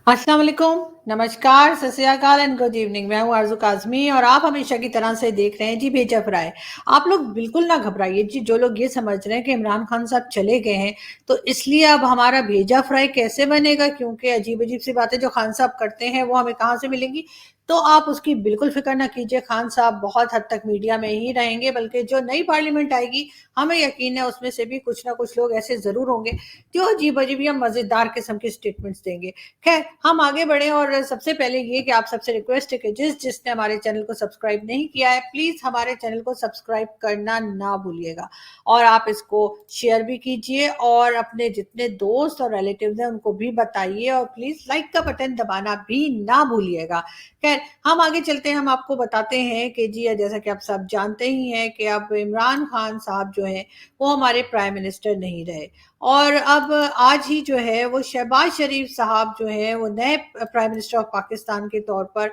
अस्सलाम वालेकुम, नमस्कार, सत श्री अकाल एंड गुड इवनिंग। मैं हूँ आरज़ू काज़मी और आप हमेशा की तरह से देख रहे हैं जी भेजा फ्राई। आप लोग बिल्कुल ना घबराइए जी, जो लोग ये समझ रहे हैं कि इमरान खान साहब चले गए हैं, तो इसलिए अब हमारा भेजा फ्राई कैसे बनेगा क्योंकि अजीब-अजीब सी बातें जो खान साहब करते हैं, वो हमें कहाँ से मिलेंगी? तो आप उसकी बिल्कुल फ़िक्र ना कीजिए, खान साहब बहुत हद तक मीडिया में ही रहेंगे, बल्कि जो नई पार्लियामेंट आएगी, हमें यकीन है उसमें से भी कुछ ना कुछ लोग ऐसे ज़रूर होंगे, जो अजीब-अजीब या मज़ेदार किस्म के स्टेटमेंट्स देंगे। खैर हम आगे बढ़े और सबसे पहले ये कि आप सबसे रिक्वेस्ट है कि जिसने हमारे चैनल को सब्सक्राइब नहीं किया है प्लीज हमारे चैनल को सब्सक्राइब करना ना भूलिएगा और आप इसको शेयर भी कीजिए और अपने जितने दोस्त और रिलेटिव्स हैं उनको भी बताइए और प्लीज लाइक का बटन दबाना भी ना भूलिएगा। खैर हम आगे चलते हैं, हम आपको बताते हैं कि जी जैसा कि आप सब जानते ही हैं कि अब इमरान खान साहब जो है वो हमारे प्राइम मिनिस्टर नहीं रहे और अब आज ही जो है वो शहबाज शरीफ साहब जो है वो नए प्राइम मिनिस्टर ऑफ पाकिस्तान के तौर पर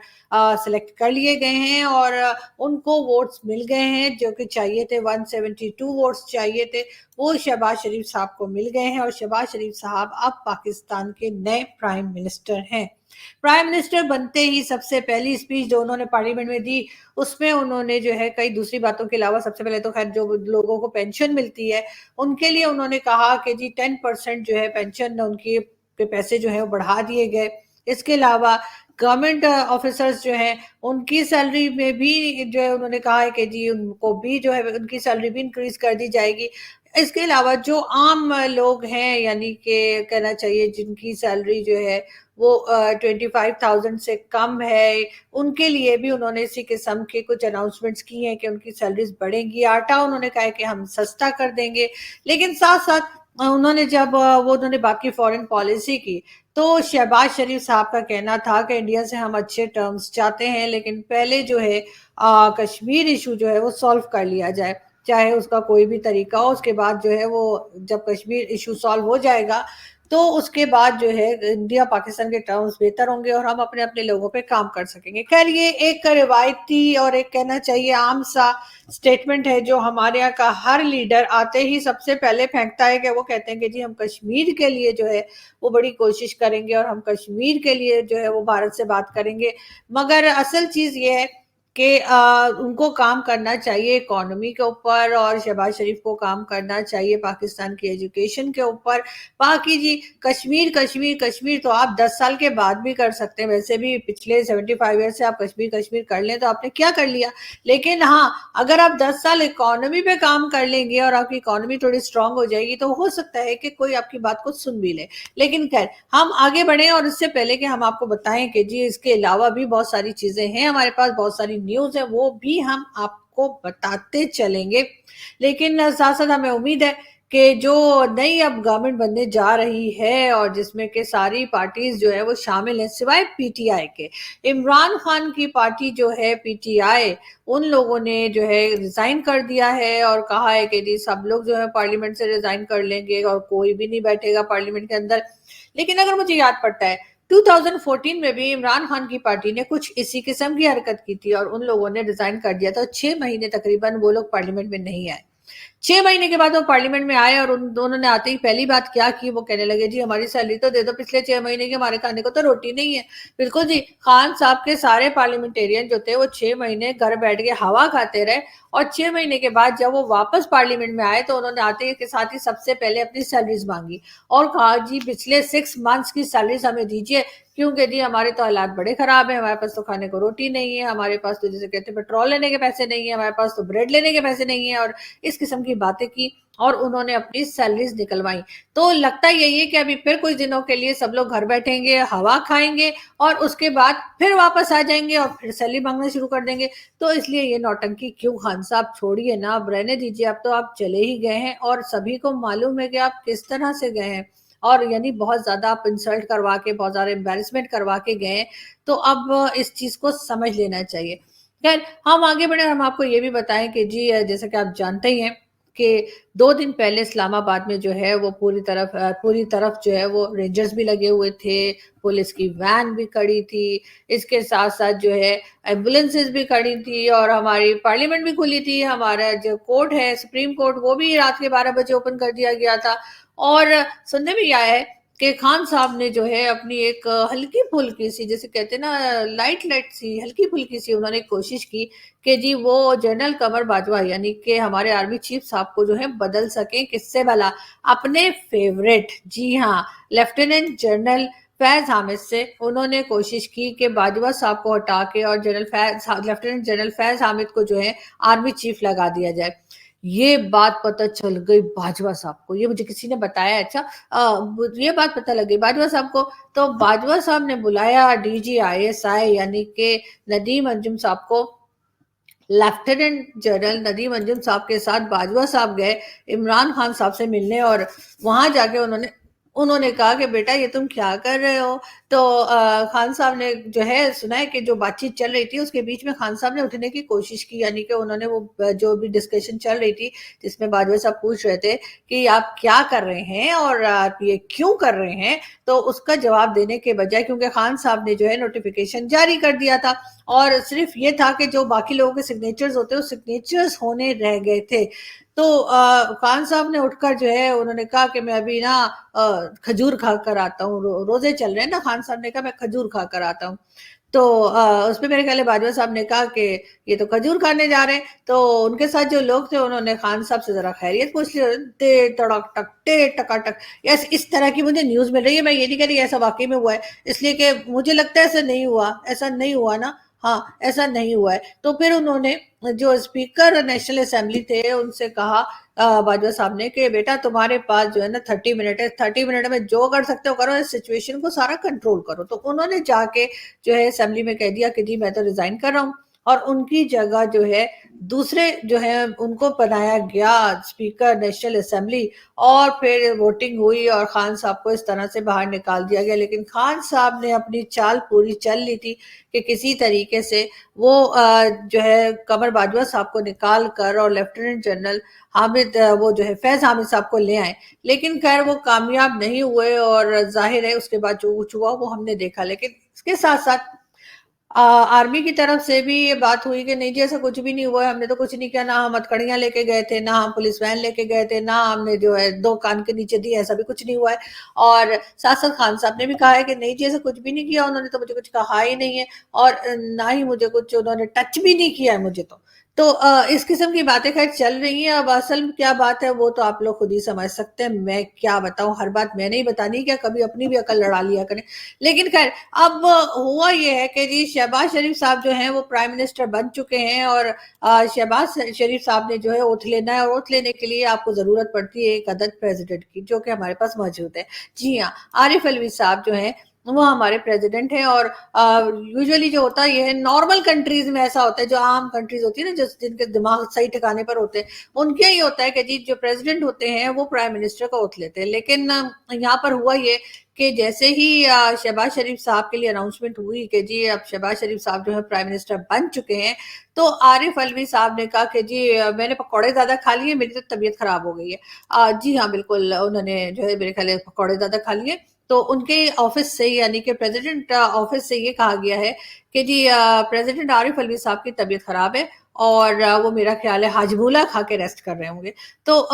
सिलेक्ट कर लिए गए हैं और उनको वोट्स मिल गए हैं जो कि चाहिए थे, 172 वोट्स चाहिए थे, वो शहबाज शरीफ साहब को मिल गए हैं और शहबाज शरीफ साहब अब पाकिस्तान के नए प्राइम मिनिस्टर हैं। प्राइम मिनिस्टर बनते ही सबसे पहली स्पीच जो उन्होंने पार्लियामेंट में दी उसमें उन्होंने जो है कई दूसरी बातों के अलावा सबसे पहले तो खैर जो लोगों को पेंशन मिलती है उनके लिए उन्होंने कहा कि जी 10% जो है पेंशन उनकी के पैसे जो है वो बढ़ा दिए गए। इसके अलावा गवर्नमेंट ऑफिसर्स जो हैं उनकी सैलरी में भी जो है उन्होंने कहा है कि जी उनको भी जो है उनकी सैलरी भी इंक्रीज कर दी जाएगी। इसके अलावा जो आम लोग हैं यानी कि कहना चाहिए जिनकी सैलरी जो है वो 25,000 से कम है, उनके लिए भी उन्होंने इसी किस्म के कुछ अनाउंसमेंट्स की हैं कि उनकी सैलरीज बढ़ेंगी। आटा उन्होंने कहा है कि हम सस्ता कर देंगे, लेकिन साथ-साथ उन्होंने जब वो उन्होंने बात की फॉरेन पॉलिसी की, तो शहबाज शरीफ साहब का कहना था कि इंडिया से हम अच्छे टर्म्स चाहते हैं, लेकिन पहले जो है कश्मीर इश्यू जो है वो सॉल्व कर लिया जाए, चाहे उसका कोई भी तरीका हो। उसके बाद जो है वो जब कश्मीर इश्यू सॉल्व हो जाएगा, तो उसके बाद जो है इंडिया पाकिस्तान के टर्म्स बेहतर होंगे और हम अपने अपने लोगों पे काम कर सकेंगे। खैर ये एक रिवायती और एक कहना चाहिए आम सा स्टेटमेंट है जो हमारे यहाँ का हर लीडर आते ही सबसे पहले फेंकता है कि वो कहते हैं कि जी हम कश्मीर के लिए जो है वो बड़ी कोशिश करेंगे और हम कश्मीर के लिए जो है वो भारत से बात करेंगे। मगर असल चीज ये है कि उनको काम करना चाहिए इकोनॉमी के ऊपर और शहबाज शरीफ को काम करना चाहिए पाकिस्तान की एजुकेशन के ऊपर। बाकी जी कश्मीर कश्मीर कश्मीर तो आप 10 साल के बाद भी कर सकते हैं, वैसे भी पिछले 75 ईयर से आप कश्मीर कश्मीर कर लें तो आपने क्या कर लिया। लेकिन हाँ, अगर आप 10 साल इकोनॉमी पे काम कर लेंगे और आपकी इकोनॉमी थोड़ी स्ट्रांग हो जाएगी तो हो सकता है कि कोई आपकी बात को सुन भी ले। लेकिन खैर हम आगे बढ़े और इससे पहले कि हम आपको बताएं कि जी इसके अलावा भी बहुत सारी चीजें हैं हमारे पास, बहुत सारी न्यूज है, वो भी हम आपको बताते चलेंगे। लेकिन साथ साथ हमें उम्मीद है कि जो नई अब गवर्नमेंट बनने जा रही है और जिसमें के सारी पार्टीज जो है वो शामिल हैं सिवाय पीटीआई के, इमरान खान की पार्टी जो है पीटीआई, उन लोगों ने जो है रिजाइन कर दिया है और कहा है कि जी सब लोग जो है पार्लियामेंट से रिजाइन कर लेंगे और कोई भी नहीं बैठेगा पार्लियामेंट के अंदर। लेकिन अगर मुझे याद पड़ता है 2014 में भी इमरान खान की पार्टी ने कुछ इसी किस्म की हरकत की थी और उन लोगों ने रिजाइन कर दिया था, 6 महीने तकरीबन वो लोग पार्लियामेंट में नहीं आए। 6 महीने के बाद वो पार्लियामेंट में आए और उन दोनों ने आते ही पहली बात क्या की, वो कहने लगे जी हमारी सैलरी तो दे दो, पिछले 6 महीने की हमारे खाने को तो रोटी नहीं है। बिल्कुल जी, खान साहब के सारे पार्लियामेंटेरियन जो थे वो 6 महीने घर बैठ के हवा खाते रहे और 6 महीने के बाद जब वो वापस पार्लियामेंट में आए तो उन्होंने आते ही के साथ ही सबसे पहले अपनी सैलरीज मांगी और कहा जी पिछले 6 मंथ्स की सैलरीज हमें दीजिए, क्योंकि जी हमारे तो हालात बड़े खराब है, हमारे पास तो खाने को रोटी नहीं है, हमारे पास तो जैसे कहते हैं पेट्रोल लेने के पैसे नहीं है, हमारे पास तो ब्रेड लेने के पैसे नहीं है और इस किस्म की बातें की और उन्होंने अपनी सैलरीज निकलवाई। तो लगता यही है कि अभी फिर कुछ दिनों के लिए सब लोग घर बैठेंगे, हवा खाएंगे और उसके बाद फिर वापस आ जाएंगे और फिर सैलरी मांगना शुरू कर देंगे। तो इसलिए ये नौटंकी क्यों, खान साहब छोड़िए ना, अब रहने दीजिए, अब तो आप चले ही गए हैं और सभी को मालूम है कि आप किस तरह से गए हैं और यानी बहुत ज्यादा आप इंसल्ट करवा के, बहुत ज्यादा एम्बेरसमेंट करवा के गए हैं। तो अब इस चीज को समझ लेना चाहिए। खैर हम आगे बढ़े और हम आपको ये भी बताएं कि जी जैसा कि आप जानते ही हैं कि 2 दिन पहले इस्लामाबाद में जो है वो पूरी तरफ जो है वो रेंजर्स भी लगे हुए थे, पुलिस की वैन भी खड़ी थी, इसके साथ साथ जो है एम्बुलेंसेस भी खड़ी थी और हमारी पार्लियामेंट भी खुली थी, हमारा जो कोर्ट है सुप्रीम कोर्ट वो भी रात के 12 बजे ओपन कर दिया गया था। और सुनने में आया है کہ خان صاحب نے جو ہے اپنی ایک ہلکی پھلکی سی، جیسے کہتے ہیں نا، لائٹ لائٹ سی، ہلکی پھلکی سی انہوں نے کوشش کی کہ جی وہ جنرل قمر باجوہ یعنی کہ ہمارے آرمی چیف صاحب کو جو ہے بدل سکیں، کس سے بھلا؟ اپنے فیوریٹ، جی ہاں، لیفٹیننٹ جنرل فیض حامد سے انہوں نے کوشش کی کہ باجوہ صاحب کو ہٹا کے اور لیفٹیننٹ جنرل فیض حامد کو جو ہے آرمی چیف لگا دیا جائے۔ یہ بات پتہ چل گئی باجوہ صاحب کو، یہ مجھے کسی نے بتایا، اچھا یہ بات پتہ لگ گئی باجوہ صاحب کو، تو باجوہ صاحب نے بلایا D G I S I یعنی کہ ندیم انجم صاحب کو۔ لیفٹیننٹ جنرل ندیم انجم صاحب کے ساتھ باجوہ صاحب گئے عمران خان صاحب سے ملنے، اور وہاں جا کے انہوں نے کہا کہ بیٹا یہ تم کیا کر رہے ہو؟ تو خان صاحب نے جو ہے سنا ہے کہ جو بات چیت چل رہی تھی اس کے بیچ میں خان صاحب نے اٹھنے کی کوشش کی، یعنی کہ انہوں نے وہ جو بھی ڈسکشن چل رہی تھی جس میں باجوہ صاحب پوچھ رہے تھے کہ آپ کیا کر رہے ہیں اور آپ یہ کیوں کر رہے ہیں، تو اس کا جواب دینے کے بجائے، کیونکہ خان صاحب نے جو ہے نوٹیفیکیشن جاری کر دیا تھا اور صرف یہ تھا کہ جو باقی لوگوں کے سگنیچرز ہوتے ہیں وہ سگنیچرز ہونے رہ گئے تھے، تو خان صاحب نے اٹھ کر جو ہے انہوں نے کہا کہ میں ابھی نا کھجور کھا کر آتا ہوں، روزے چل رہے ہیں نا، خان صاحب نے کہا میں کھجور کھا کر آتا ہوں، تو اس پہ میرے خیال ہے باجوہ صاحب نے کہا کہ یہ تو کھجور کھانے جا رہے ہیں، تو ان کے ساتھ جو لوگ تھے انہوں نے خان صاحب سے ذرا خیریت پوچھ لی، ٹے ٹڑک ٹک ٹے ٹکا ٹک، اس طرح کی مجھے نیوز مل رہی ہے، میں یہ نہیں کہہ رہی ایسا واقعی میں ہوا ہے، اس لیے کہ مجھے لگتا ہے ایسا نہیں ہوا نا، ہاں ایسا نہیں ہوا ہے، تو پھر انہوں نے جو اسپیکر نیشنل اسمبلی تھے ان سے کہا باجوہ صاحب نے کہ بیٹا تمہارے پاس جو ہے نا 30 منٹ ہے، 30 منٹ میں جو کر سکتے ہو کرو، اس سچویشن کو سارا کنٹرول کرو، تو انہوں نے جا کے جو ہے اسمبلی میں کہہ دیا کہ جی میں تو ریزائن کر رہا ہوں، اور ان کی جگہ جو ہے دوسرے جو ہے ان کو بنایا گیا اسپیکر نیشنل اسمبلی، اور پھر ووٹنگ ہوئی اور خان صاحب کو اس طرح سے باہر نکال دیا گیا، لیکن خان صاحب نے اپنی چال پوری چل لی تھی کہ کسی طریقے سے وہ جو ہے قمر باجوہ صاحب کو نکال کر اور لیفٹیننٹ جنرل حامد وہ جو ہے فیض حامد صاحب کو لے آئے، لیکن خیر وہ کامیاب نہیں ہوئے، اور ظاہر ہے اس کے بعد جو کچھ ہوا وہ ہم نے دیکھا، لیکن اس کے ساتھ ساتھ آرمی کی طرف سے بھی یہ بات ہوئی کہ نہیں جی ایسا کچھ بھی نہیں ہوا ہے، ہم نے تو کچھ نہیں کیا، نہ ہم ہتھکڑیاں لے کے گئے تھے، نہ ہم پولیس وین لے کے گئے تھے، نہ ہم نے جو ہے 2 کان کے نیچے دی، ایسا بھی کچھ نہیں ہوا ہے، اور ساتھ ساتھ خان صاحب نے بھی کہا ہے کہ نہیں جی ایسا کچھ بھی نہیں کیا، انہوں نے تو مجھے کچھ کہا ہی نہیں ہے، اور نہ ہی مجھے کچھ انہوں نے ٹچ بھی نہیں کیا ہے مجھے تو اس قسم کی باتیں خیر چل رہی ہیں، اب اصل کیا بات ہے وہ تو آپ لوگ خود ہی سمجھ سکتے ہیں، میں کیا بتاؤں، ہر بات میں نہیں بتانی، کیا کبھی اپنی بھی عقل لڑا لیا کریں، لیکن خیر اب ہوا یہ ہے کہ جی شہباز شریف صاحب جو ہیں وہ پرائم منسٹر بن چکے ہیں، اور شہباز شریف صاحب نے جو ہے اوتھ لینا ہے، اور اوتھ لینے کے لیے آپ کو ضرورت پڑتی ہے ایک عدد پریزیڈنٹ کی، جو کہ ہمارے پاس موجود ہے، جی ہاں، عارف علوی صاحب جو ہیں وہ ہمارے پریزیڈنٹ ہیں، اور یوزولی جو ہوتا ہے یہ ہے نارمل کنٹریز میں ایسا ہوتا ہے، جو عام کنٹریز ہوتی ہے نا جن کے دماغ صحیح ٹھکانے پر ہوتے ہیں ان کے ہی ہوتا ہے کہ جی جو پریزیڈنٹ ہوتے ہیں وہ پرائم منسٹر کو اوتھ لیتے ہیں، لیکن یہاں پر ہوا یہ کہ جیسے ہی شہباز شریف صاحب کے لیے اناؤنسمنٹ ہوئی کہ جی اب شہباز شریف صاحب جو ہے پرائم منسٹر بن چکے ہیں، تو عارف علوی صاحب نے کہا کہ جی میں نے پکوڑے زیادہ کھا لیے، میری تو طبیعت خراب ہو گئی ہے، جی ہاں بالکل انہوں نے جو ہے میرے خیال ہے پکوڑے زیادہ کھا لیے، تو ان کے آفس سے یعنی کہ پریزیڈنٹ آفس سے یہ کہا گیا ہے کہ جی پریزیڈنٹ عارف علوی صاحب کی طبیعت خراب ہے، اور وہ میرا خیال ہے ہاجمولہ کھا کے ریسٹ کر رہے ہوں گے، تو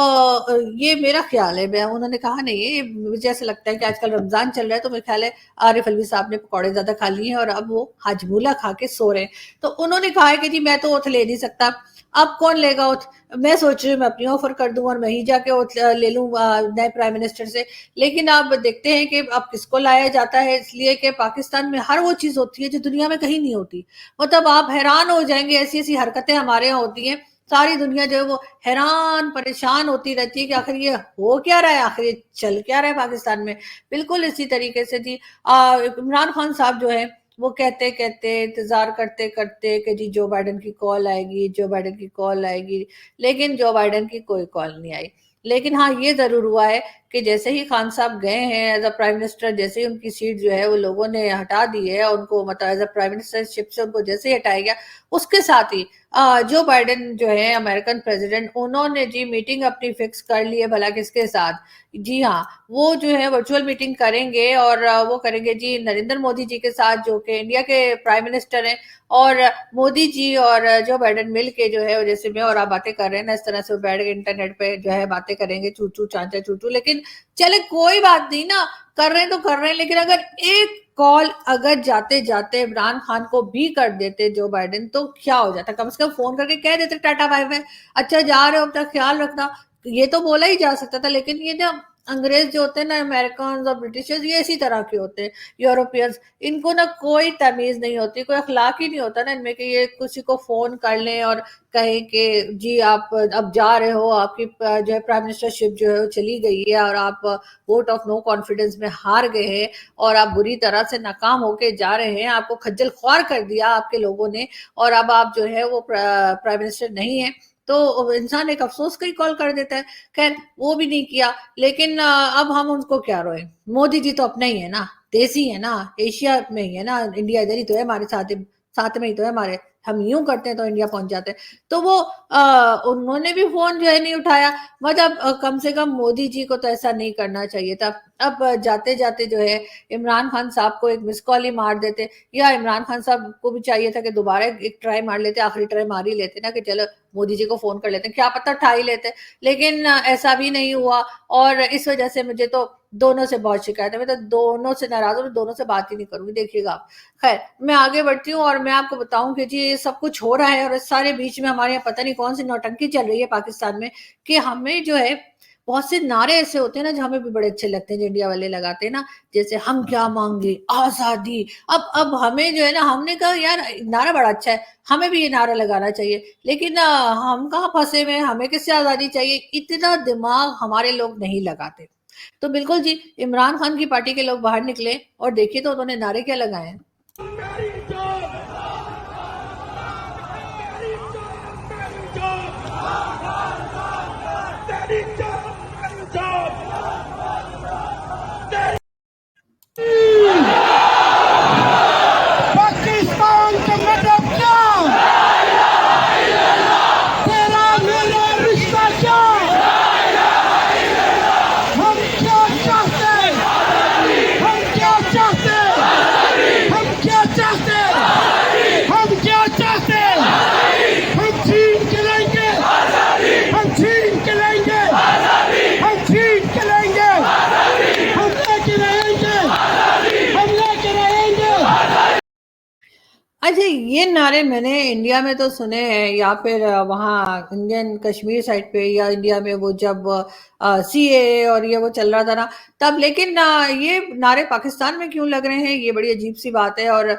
یہ میرا خیال ہے، انہوں نے کہا نہیں ہے، مجھے ایسا لگتا ہے کہ آج کل رمضان چل رہا ہے تو میرا خیال ہے عارف علوی صاحب نے پکوڑے زیادہ کھا لیے ہیں اور اب وہ ہاجمولہ کھا کے سو رہے ہیں، تو انہوں نے کہا ہے کہ جی میں تو اوتھ لے نہیں سکتا، اب کون لے گا اوتھ؟ میں سوچ رہی ہوں میں اپنی آفر کر دوں اور میں ہی جا کے اوتھ لے لوں نئے پرائم منسٹر سے، لیکن آپ دیکھتے ہیں کہ اب کس کو لایا جاتا ہے، اس لیے کہ پاکستان میں ہر وہ چیز ہوتی ہے جو دنیا میں کہیں نہیں ہوتی، مطلب آپ حیران ہو جائیں گے، ایسی ایسی حرکتیں ہمارے یہاں ہوتی ہیں، ساری دنیا جو ہے وہ حیران پریشان ہوتی رہتی ہے کہ آخر یہ ہو کیا رہا ہے، آخر یہ چل کیا رہا ہے پاکستان میں، بالکل اسی طریقے سے جی عمران خان صاحب جو ہے وہ کہتے کہتے انتظار کرتے کرتے کہ جی جو بائیڈن کی کال آئے گی، جو بائیڈن کی کال آئے گی، لیکن جو بائیڈن کی کوئی کال نہیں آئی، لیکن ہاں یہ ضرور ہوا ہے کہ جیسے ہی خان صاحب گئے ہیں ایز اے پرائم منسٹر، جیسے ہی ان کی سیٹ جو ہے وہ لوگوں نے ہٹا دی ہے، ان کو مطلب ایز اے پرائم منسٹر شپ سے ان کو جیسے ہی ہٹایا گیا، اس کے ساتھ ہی जो बाइडेन जो है अमेरिकन प्रेसिडेंट, उन्होंने जी मीटिंग अपनी फिक्स कर ली है, भला किसके साथ? जी हाँ, वो जो है वर्चुअल मीटिंग करेंगे और वो करेंगे जी नरेंद्र मोदी जी के साथ, जो कि इंडिया के प्राइम मिनिस्टर हैं। और मोदी जी और जो बाइडेन मिल के जो है, जैसे मैं और आप बातें कर रहे हैं ना, इस तरह से वो बैठ के इंटरनेट पे जो है बातें करेंगे, चू चू चाचा चू चू। लेकिन चले कोई बात नहीं ना, कर रहे हैं तो कर रहे हैं, लेकिन अगर एक कॉल अगर जाते जाते इमरान खान को भी कर देते जो बाइडेन, तो क्या हो जाता? कम से कम फोन करके कह देते टाटा बाय बाय, अच्छा जा रहे हो, अपना ख्याल रखना। ये तो बोला ही जा सकता था। लेकिन ये ना अंग्रेज जो होते हैं ना, अमेरिकन और ब्रिटिशर्स, ये इसी तरह के होते हैं, यूरोपियंस, इनको ना कोई तमीज नहीं होती, कोई अखलाक ही नहीं होता ना इनमें कि ये किसी को फोन कर लें और कहें कि जी आप अब जा रहे हो, आपकी जो है प्राइम मिनिस्टरशिप जो है वो चली गई है और आप वोट ऑफ नो कॉन्फिडेंस में हार गए हैं और आप बुरी तरह से नाकाम होके जा रहे हैं, आपको खज्जल ख्वार कर दिया आपके लोगों ने और अब आप जो है वो प्राइम मिनिस्टर नहीं है। तो इंसान एक अफसोस का ही कॉल कर देता है। खैर वो भी नहीं किया, लेकिन अब हम उनको क्या रोए? मोदी जी तो अपने ही है ना, देसी है ना, एशिया में ही है ना, इंडिया इधर ही तो है हमारे साथ में ही तो है हमारे, हम यूं करते हैं तो इंडिया पहुंच जाते हैं। तो वो उन्होंने भी फोन जो है नहीं उठाया। मतलब कम से कम मोदी जी को तो ऐसा नहीं करना चाहिए था। अब जाते जाते जो है इमरान खान साहब को एक मिस कॉल ही मार देते, या इमरान खान साहब को भी चाहिए था कि दोबारा एक ट्राई मार लेते, आखिरी ट्राई मार ही लेते ना, कि चलो मोदी जी को फोन कर लेते हैं, क्या पता उठा ही लेते। लेकिन ऐसा भी नहीं हुआ और इस वजह से मुझे तो दोनों से बहुत शिकायत है। मैं तो दोनों से नाराज हूँ, दोनों से बात ही नहीं करूंगी, देखिएगा आप। खैर मैं आगे बढ़ती हूँ और मैं आपको बताऊं कि जी ये सब कुछ हो रहा है और इस सारे बीच में हमारे यहाँ पता नहीं कौन सी नौटंकी चल रही है पाकिस्तान में, कि हमें जो है बहुत से नारे ऐसे होते हैं ना जो हमें भी बड़े अच्छे लगते हैं, जो इंडिया वाले लगाते हैं ना, जैसे हम क्या मांगे, आजादी। अब हमें जो है ना, हमने कहा यार नारा बड़ा अच्छा है, हमें भी ये नारा लगाना चाहिए, लेकिन हम कहाँ फंसे हुए हैं, हमें किससे आजादी चाहिए, इतना दिमाग हमारे लोग नहीं लगाते। तो बिल्कुल जी, इमरान खान की पार्टी के लोग बाहर निकले और देखिए तो उन्होंने नारे क्या लगाए हैं। पाकिस्तान का मतलब क्या? तेरा मेरा रिश्ता क्या? हम क्या चाहते? हम क्या चाहते? हम क्या चाहते? हम क्या चाहते? हम छीन के लेंगे, हम छीन के लेंगे, हम छीन के लेंगे, हम लेके रहेंगे, हम लेके रहेंगे। अच्छा, ये नारे मैंने इंडिया में तो सुने हैं, या फिर वहाँ इंडियन कश्मीर साइड पे, या इंडिया में वो जब सीए और ये वो चल रहा था ना तब। लेकिन ये नारे पाकिस्तान में क्यों लग रहे हैं, ये बड़ी अजीब सी बात है। और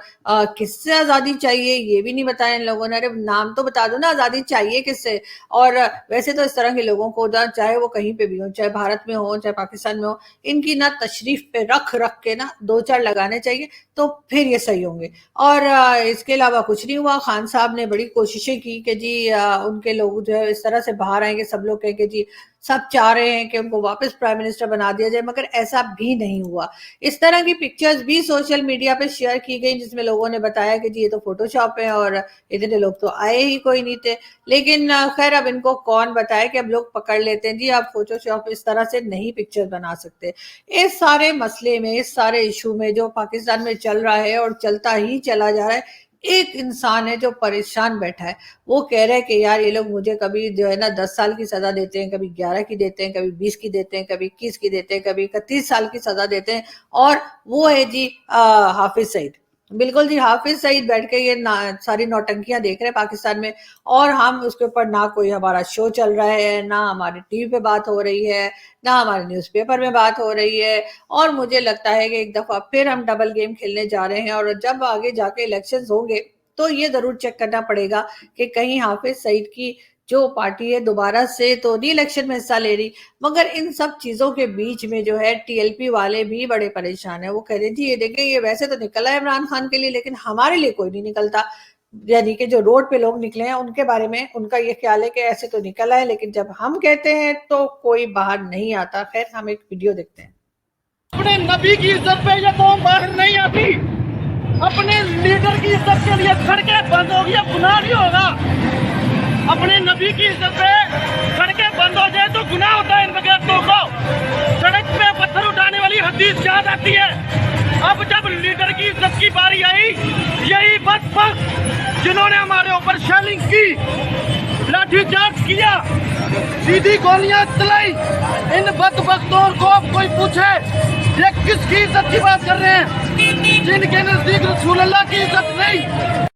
किससे आज़ादी चाहिए ये भी नहीं बताया इन लोगों ने। अरे नाम तो बता दो ना, आज़ादी चाहिए किससे। और वैसे तो इस तरह के लोगों को चाहे वो कहीं पे भी हो, चाहे भारत में हो चाहे पाकिस्तान में हो, इनकी ना तशरीफ पे रख रख के ना दो चार लगाने चाहिए, तो फिर ये सही होंगे। और इसके अलावा कुछ नहीं हुआ। खान साहब ने बड़ी कोशिशें की कि जी उनके लोग जो है इस तरह से बाहर आएंगे, सब लोग कहें कि जी सब चाह रहे हैं कि उनको वापस प्राइम मिनिस्टर बना दिया जाए, मगर ऐसा भी नहीं हुआ। इस तरह की पिक्चर्स भी सोशल मीडिया पे शेयर की गई, जिसमें लोगों ने बताया कि जी ये तो फोटोशॉप है और इतने लोग तो आए ही कोई नहीं थे। लेकिन खैर अब इनको कौन बताए कि अब लोग पकड़ लेते हैं जी आप फोटोशॉप इस तरह से नहीं पिक्चर बना सकते। इस सारे मसले में, इस सारे इशू में जो पाकिस्तान में चल रहा है और चलता ही चला जा रहा है, एक इंसान है जो परेशान बैठा है। वो कह रहा है कि यार ये लोग मुझे कभी जो है ना 10 साल की सजा देते हैं, कभी 11 की देते हैं, कभी 20 की देते हैं, कभी 21 की देते हैं, कभी 31 साल की सजा देते हैं। और वो है जी हाफिज सईद। बिल्कुल जी, हाफिज सईद बैठ के ये सारी नौटंकियां देख रहे हैं पाकिस्तान में, और हम उसके ऊपर ना कोई हमारा शो चल रहा है, ना हमारी टीवी पे बात हो रही है, ना हमारे न्यूज़पेपर में बात हो रही है। और मुझे लगता है कि एक दफा फिर हम डबल गेम खेलने जा रहे हैं, और जब आगे जाके इलेक्शंस होंगे तो ये जरूर चेक करना पड़ेगा कि कहीं हाफिज सईद की जो पार्टी है दोबारा से तो नहीं इलेक्शन में हिस्सा ले रही। मगर इन सब चीजों के बीच में जो है टीएलपी वाले भी बड़े परेशान है। वो कह रहे जी ये देखें, ये वैसे तो निकला है इमरान खान के लिए, लेकिन हमारे लिए कोई नहीं निकलता। यानी कि जो रोड पे लोग निकले हैं उनके बारे में उनका ये ख्याल है कि ऐसे तो निकला है, लेकिन जब हम कहते हैं तो कोई बाहर नहीं आता। खैर हम एक वीडियो देखते हैं। अपने नबी की इज्जत पे ये कौम बाहर नहीं आती। اپنے لیڈر کی عزت کے لیے سڑکیں بند ہوگی، اب گناہ نہیں ہوگا. اپنے نبی کی عزت پہ سڑکیں بند ہو جائے تو گناہ ہوتا ہے ان بغیرتوں کو. سڑک پہ پتھر اٹھانے والی حدیث یاد آتی ہے. اب جب لیڈر کی عزت کی باری آئی، یہی بدبخت جنہوں نے ہمارے اوپر شیلنگ کی، لاٹھی چارج کیا، سیدھی گولیاں چلائی، ان بدبختوں کو اب کوئی پوچھے یہ کس کی عزت کی بات کر رہے ہیں جن کے نزدیک رسول اللہ کی عزت نہیں.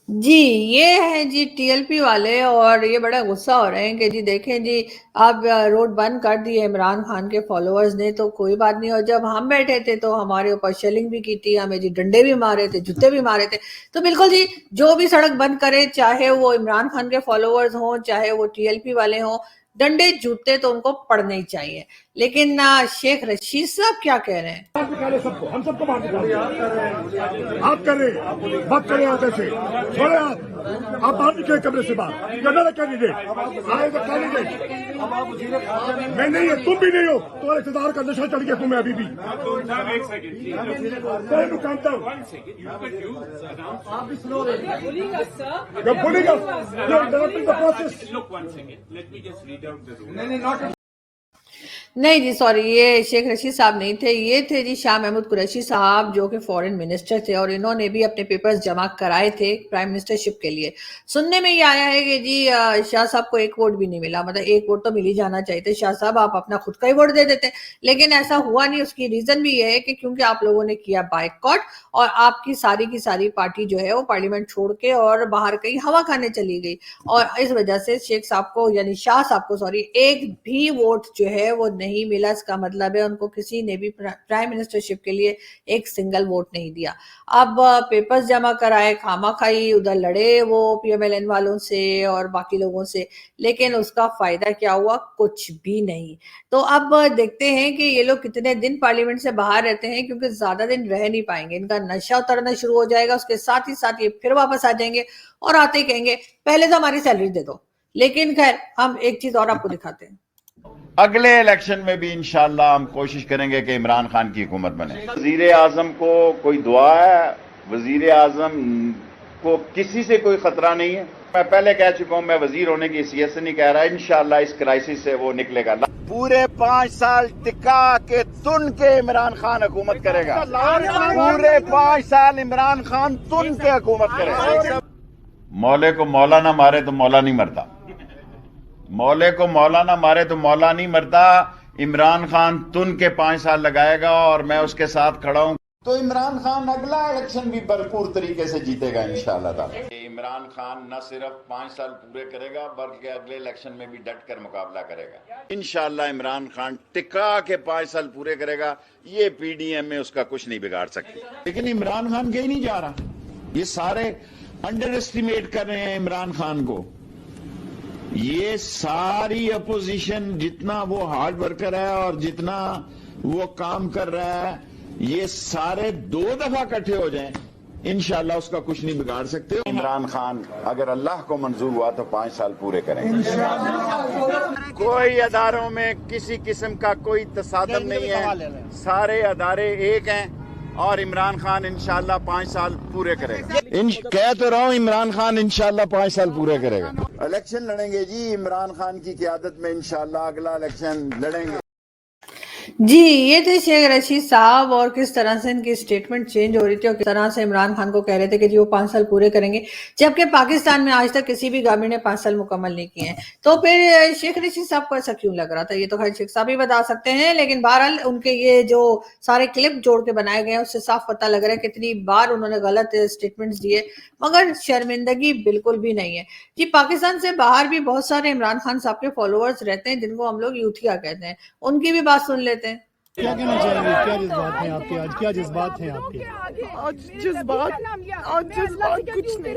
جی یہ ہیں جی ٹی ایل پی والے، اور یہ بڑا غصہ ہو رہے ہیں کہ جی دیکھیں جی اب روڈ بند کر دیے عمران خان کے فالوورز نے تو کوئی بات نہیں. اور جب ہم بیٹھے تھے تو ہمارے اوپر شیلنگ بھی کی تھی، ہمیں جی ڈنڈے بھی مارے تھے، جوتے بھی مارے تھے. تو بالکل جی جو بھی سڑک بند کرے، چاہے وہ عمران خان کے فالوورز ہوں، چاہے وہ ٹی ایل پی والے ہوں، ڈنڈے جوتے تو ان کو پڑنے ہی چاہیے. لیکن شیخ رشید صاحب کیا کہہ رہے ہیں؟ سب کو ہم سب کو بات کریں، آپ کریں بات کریں، آتے سے چھوڑے آپ باہر نکلے کمرے سے باہر. کینڈیڈیٹ آئے تو کینڈیڈیٹ میں نہیں ہے، تم بھی نہیں ہو، تمہارے اقتدار کا نشہ چڑھ گیا تمہیں ابھی بھی. بولے گا نہیں جی سوری، یہ شیخ رشید صاحب نہیں تھے، یہ تھے جی شاہ محمود قریشی صاحب جو کہ فورن منسٹر تھے، اور انہوں نے بھی اپنے پیپرز جمع کرائے تھے پرائم منسٹر شپ کے لیے. سننے میں یہ آیا ہے کہ جی شاہ صاحب کو ایک ووٹ بھی نہیں ملا، مطلب ایک ووٹ تو مل ہی جانا چاہیے تھا. شاہ صاحب آپ اپنا خود کا ہی ووٹ دے دیتے، لیکن ایسا ہوا نہیں. اس کی ریزن بھی یہ ہے کہ کیونکہ آپ لوگوں نے کیا بائیکاٹ، اور آپ کی ساری پارٹی جو ہے وہ پارلیمنٹ چھوڑ کے اور باہر کہیں ہوا کھانے چلی گئی، اور اس وجہ سے شیخ صاحب کو یعنی شاہ صاحب کو ایک بھی ووٹ جو ہے وہ نہیں ملا. اس کا مطلب ہے ان کو کسی نے بھی پرائم منسٹر شپ کے لیے ایک سنگل ووٹ نہیں دیا. اب پیپرز جمع کرائے، خامہ کھائی ادھر لڑے وہ پی ایم ایل این والوں سے اور باقی لوگوں سے، لیکن اس کا فائدہ کیا ہوا؟ کچھ بھی نہیں. تو اب دیکھتے ہیں کہ یہ لوگ کتنے دن پارلیمنٹ سے باہر رہتے ہیں، کیونکہ زیادہ دن رہ نہیں پائیں گے. ان کا نشہ اترنا شروع ہو جائے گا، اس کے ساتھ ہی یہ پھر واپس آ جائیں گے اور آتے ہی کہیں گے پہلے تو ہماری سیلری دے دو. لیکن خیر ہم ایک چیز اور آپ کو دکھاتے ہیں. اگلے الیکشن میں بھی انشاءاللہ ہم کوشش کریں گے کہ عمران خان کی حکومت بنے. وزیر اعظم کو کوئی دعا ہے، وزیر اعظم کو کسی سے کوئی خطرہ نہیں ہے. میں پہلے کہہ چکا ہوں، میں وزیر ہونے کی حیثیت سے نہیں کہہ رہا، انشاءاللہ اس کرائسس سے وہ نکلے گا. پورے 5 سال ٹکا کے تن کے عمران خان حکومت کرے گا. پورے 5 سال عمران خان تن کے حکومت کرے گا. مولے کو مولا نہ مارے تو مولا نہیں مرتا، مولے کو مولا نہ مارے تو مولا نہیں مرتا. عمران خان تن کے 5 سال لگائے گا اور میں اس کے ساتھ کھڑا ہوں. تو عمران خان اگلا الیکشن بھی بھرپور طریقے سے جیتے گا انشاءاللہ تعالی. عمران خان نہ صرف 5 سال پورے کرے گا بلکہ اگلے الیکشن میں بھی ڈٹ کر مقابلہ کرے گا انشاءاللہ. عمران خان ٹکا کے 5 سال پورے کرے گا. یہ پی ڈی ایم میں اس کا کچھ نہیں بگاڑ سکتی. لیکن عمران خان کہیں نہیں جا رہا. یہ سارے انڈر اسٹیمیٹ کر رہے ہیں عمران خان کو. یہ ساری اپوزیشن جتنا وہ ہارڈ ورکر ہے اور جتنا وہ کام کر رہا ہے، یہ سارے 2 دفعہ اکٹھے ہو جائیں انشاءاللہ اس کا کچھ نہیں بگاڑ سکتے. عمران خان اگر اللہ کو منظور ہوا تو 5 سال پورے کریں گے. کوئی اداروں میں کسی قسم کا کوئی تصادم نہیں ہے، سارے ادارے ایک ہیں اور عمران خان انشاءاللہ 5 سال پورے کرے گا. کہہ تو رہا ہوں عمران خان انشاءاللہ 5 سال پورے کرے گا. الیکشن لڑیں گے جی عمران خان کی قیادت میں انشاءاللہ اگلا الیکشن لڑیں گے. جی یہ تھے شیخ رشید صاحب، اور کس طرح سے ان کی سٹیٹمنٹ چینج ہو رہی تھی اور کس طرح سے عمران خان کو کہہ رہے تھے کہ جی وہ 5 سال پورے کریں گے، جبکہ پاکستان میں آج تک کسی بھی گورنمنٹ نے 5 سال مکمل نہیں کیے ہیں. تو پھر شیخ رشید صاحب کو ایسا کیوں لگ رہا تھا؟ یہ تو خیر شیخ صاحب ہی بتا سکتے ہیں، لیکن بہرحال ان کے یہ جو سارے کلپ جوڑ کے بنائے گئے ہیں اس سے صاف پتہ لگ رہا ہے کتنی بار انہوں نے غلط سٹیٹمنٹس دیے، مگر شرمندگی بالکل بھی نہیں ہے. جی پاکستان سے باہر بھی بہت سارے عمران خان صاحب کے فالوورز رہتے ہیں جن کو ہم لوگ یوتھیا کہتے ہیں، ان کی بھی بات سن لیتے ہیں. کیا کہنا چاہیں گے؟ کیا جذبات ہیں آپ کے آج؟ کیا جذبات ہیں آپ کے آج؟ جذبات کچھ نہیں،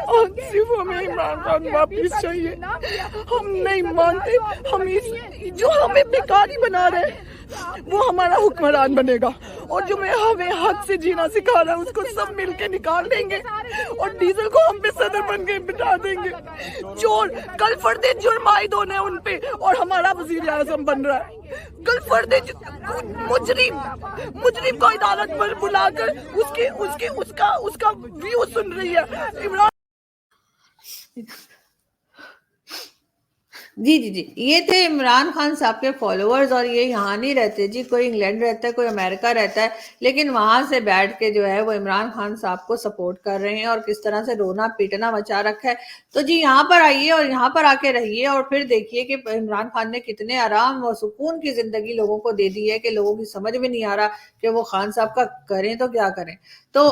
آج صرف ہمیں عمران خان واپس چاہیے. ہم نہیں مانتے، ہم جو ہمیں بیکاری بنا رہے ہیں، वो हमारा हुक्मरान बनेगा, और जो मैं हमें हक से जीना सिखा रहा है उसको सब मिलके निकाल देंगे, और डीजल को हम पे सदर बन के बिठा देंगे। चोर कल फर्दे जुर्म आयद होने हैं उन पे, और हमारा वजीर आजम बन रहा है। कल फर्दे मुजरिम को अदालत पर बुलाकर उसका व्यू सुन रही है इमरान। जी, ये थे इमरान खान साहब के फॉलोअर्स, और ये यहाँ नहीं रहते जी, कोई इंग्लैंड रहता है, कोई अमेरिका रहता है, लेकिन वहां से बैठ के जो है वो इमरान खान साहब को सपोर्ट कर रहे हैं और किस तरह से रोना पीटना मचा रखा है। तो जी यहाँ पर आइए और यहाँ पर आके रहिए और फिर देखिए कि इमरान खान ने कितने आराम और सुकून की जिंदगी लोगों को दे दी है कि लोगों की समझ में नहीं आ रहा कि वो खान साहब का करें तो क्या करें। तो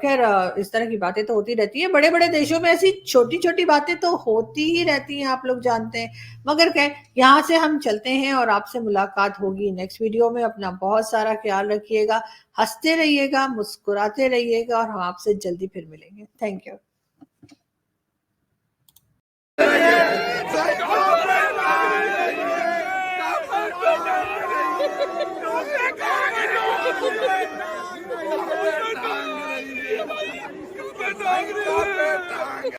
खैर इस तरह की बातें तो होती रहती है, बड़े बड़े देशों में ऐसी छोटी छोटी बातें तो होती ही रहती हैं, आप लोग जानते हैं। मगर क्या, यहाँ से हम चलते हैं और आपसे मुलाकात होगी नेक्स्ट वीडियो में। अपना बहुत सारा ख्याल रखिएगा, हंसते रहिएगा, मुस्कुराते रहिएगा, और हम आपसे जल्दी फिर मिलेंगे। Thank you.